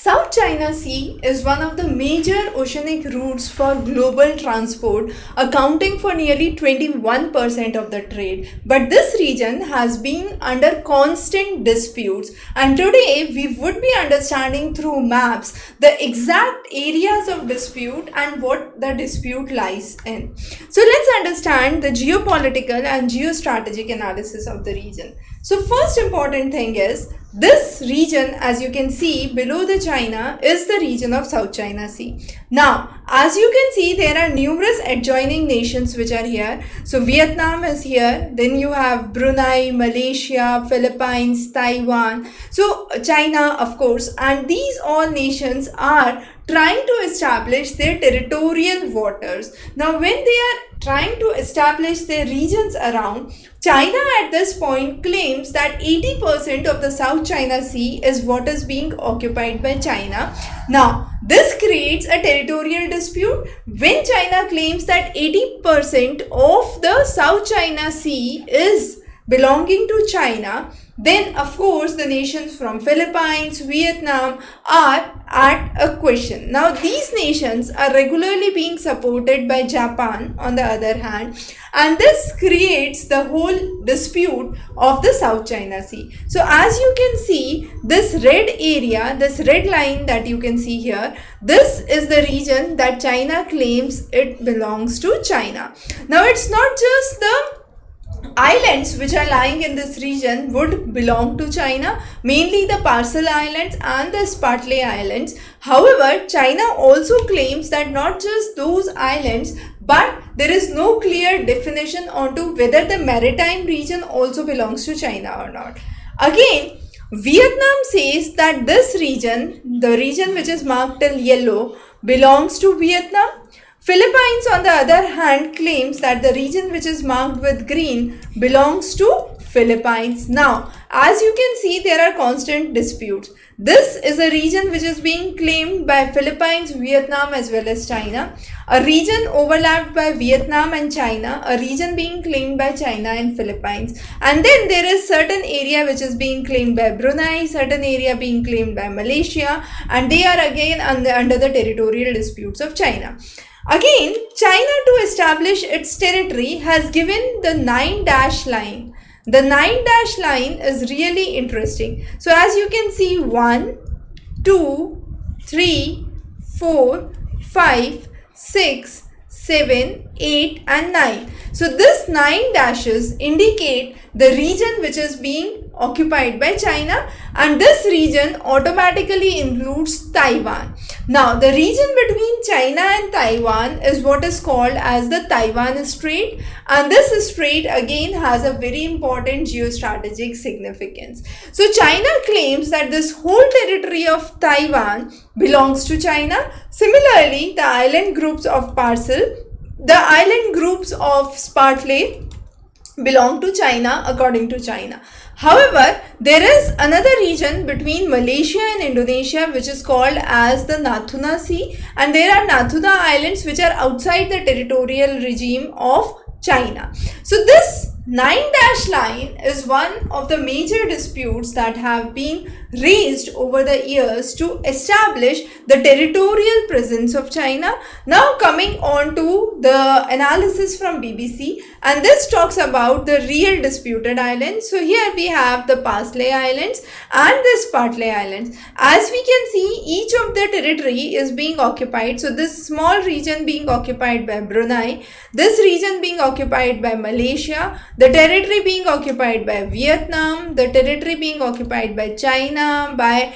South China Sea is one of the major oceanic routes for global transport, accounting for nearly 21% of the trade. But this region has been under constant disputes, and today we would be understanding through maps the exact areas of dispute and what the dispute lies in. So let's understand the geopolitical and geostrategic analysis of the region. So first important thing is this region, as you can see below the China, is the region of South China Sea. Now, as you can see, there are numerous adjoining nations which are here. So Vietnam is here, then you have Brunei, Malaysia, Philippines, Taiwan, so China of course, and these all nations are trying to establish their territorial waters. Now when they are trying to establish their regions around, China at this point claims that 80% of the South China Sea is what is being occupied by China. Now, this creates a territorial dispute. When China claims that 80% of the South China Sea is belonging to China, then of course the nations from Philippines, Vietnam are at a question. Now these nations are regularly being supported by Japan on the other hand, and this creates the whole dispute of the South China Sea. So as you can see, this red area, this red line that you can see here, this is the region that China claims it belongs to China. Now it's not just the islands which are lying in this region would belong to China, mainly the Parcel Islands and the Spratly Islands. However, China also claims that not just those islands, but there is no clear definition onto whether the maritime region also belongs to China or not. Again, Vietnam says that this region, the region which is marked in yellow, belongs to Vietnam. Philippines, on the other hand, claims that the region which is marked with green belongs to Philippines. Now, as you can see, there are constant disputes. This is a region which is being claimed by Philippines, Vietnam as well as China. A region overlapped by Vietnam and China, a region being claimed by China and Philippines. And then there is certain area which is being claimed by Brunei, certain area being claimed by Malaysia, and they are again under the territorial disputes of China. Again, China, to establish its territory, has given the 9-dash line. The 9-dash line is really interesting. So as you can see, 1, 2, 3, 4, 5, 6, 7, 8 and 9. So this 9 dashes indicate the region which is being occupied by China, and this region automatically includes Taiwan. Now the region between China and Taiwan is what is called as the Taiwan Strait, and this strait again has a very important geostrategic significance. So China claims that this whole territory of Taiwan belongs to China. Similarly, the island groups of Parcel, the island groups of Spratly belong to China according to China. However, there is another region between Malaysia and Indonesia which is called as the Natuna Sea, and there are Natuna Islands which are outside the territorial regime of China. So this 9-dash line is one of the major disputes that have been raised over the years to establish the territorial presence of China. Now coming on to the analysis from BBC, and this talks about the real disputed islands. So here we have the Parcel Islands and the Spratly Islands. As we can see, each of the territory is being occupied. So this small region being occupied by Brunei, this region being occupied by Malaysia, the territory being occupied by Vietnam, the territory being occupied by China, by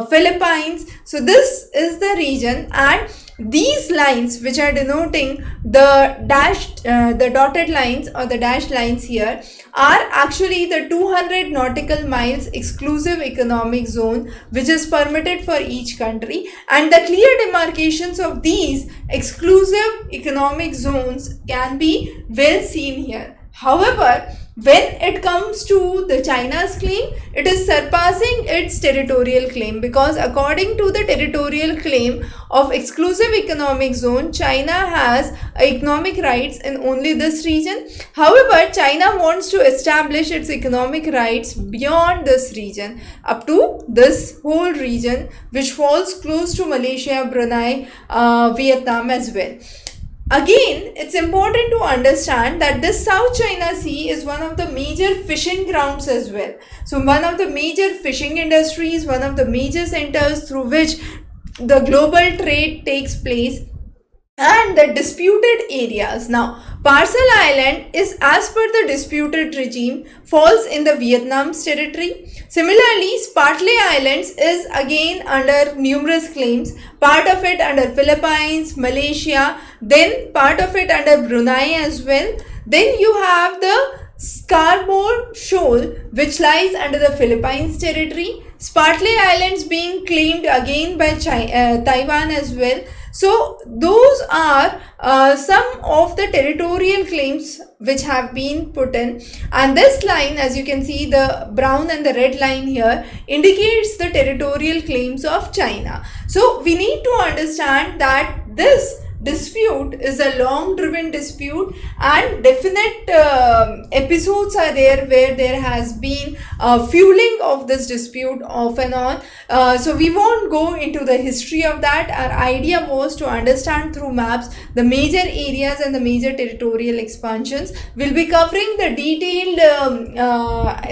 Philippines. So this is the region, and these lines which are denoting the dashed, the dotted lines or the dashed lines here are actually the 200 nautical miles exclusive economic zone which is permitted for each country, and the clear demarcations of these exclusive economic zones can be well seen here. However, When it comes to the China's claim, it is surpassing its territorial claim, because according to the territorial claim of exclusive economic zone, China has economic rights in only this region. However, China wants to establish its economic rights beyond this region, up to this whole region, which falls close to Malaysia, Brunei, Vietnam as well. Again, it's important to understand that this South China Sea is one of the major fishing grounds as well. So, one of the major fishing industries, one of the major centers through which the global trade takes place, and the disputed areas. Now, Parcel Island is, as per the disputed regime, falls in the Vietnam's territory. Similarly, Spratly Islands is again under numerous claims, part of it under Philippines, Malaysia, then part of it under Brunei as well. Then you have the Scarborough Shoal, which lies under the Philippines territory. Spratly Islands being claimed again by Taiwan as well. So those are some of the territorial claims which have been put in, and this line, as you can see, the brown and the red line here, indicates the territorial claims of China. So we need to understand that this dispute is a long driven dispute, and definite episodes are there where there has been fueling of this dispute off and on. So we won't go into the history of that. Our idea was to understand through maps the major areas and the major territorial expansions. We'll be covering the detailed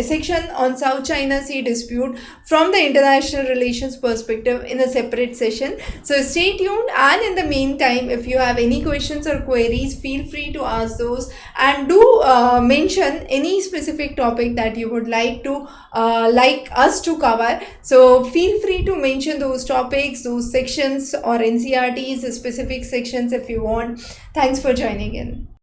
section on South China Sea dispute from the international relations perspective in a separate session. So stay tuned, and in the meantime, if you have any questions or queries, feel free to ask those, and do mention any specific topic that you would like us to cover. So feel free to mention those topics, those sections, or NCRTs, specific sections if you want. Thanks for joining in.